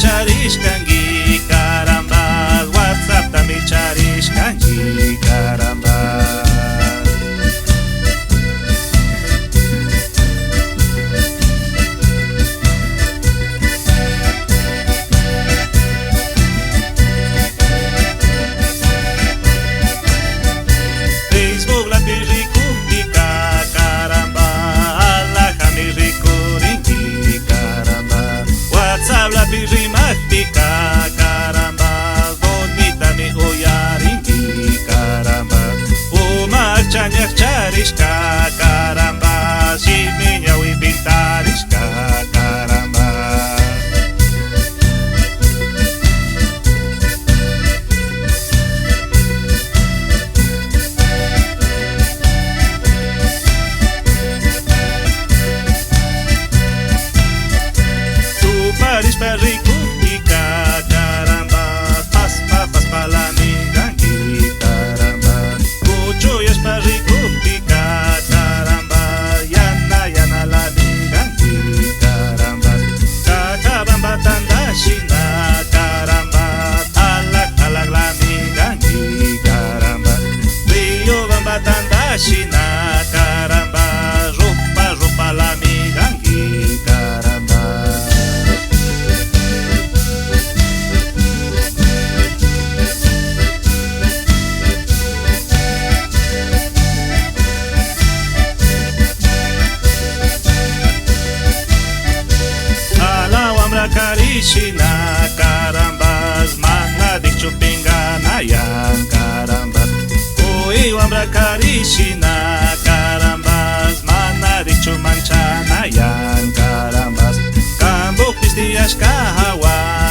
Charishkangi caramba, WhatsApp también charishkangi caramba. Facebook la pirikutika caramba, alaja mi rikuringi caramba. WhatsApp la pirimática caramba, bonita mi uyaringi caramba. Umar chañar charishka caramba, si miña wi pintarishka caramba. Paris parikutika caramba, pas la migangi caramba. Cuchuyas parikutika caramba, yana la migangi caramba. Kakabamba tandashina caramba, alak la migangi caramba. Rio bamba tandashina caramba, rupa la migangi caramba. Karishina carambas, mana dicho pingana yan carambas. Uy, wambra karishina carambas, mana dicho manchana yan carambas. Cambo cristias kahawa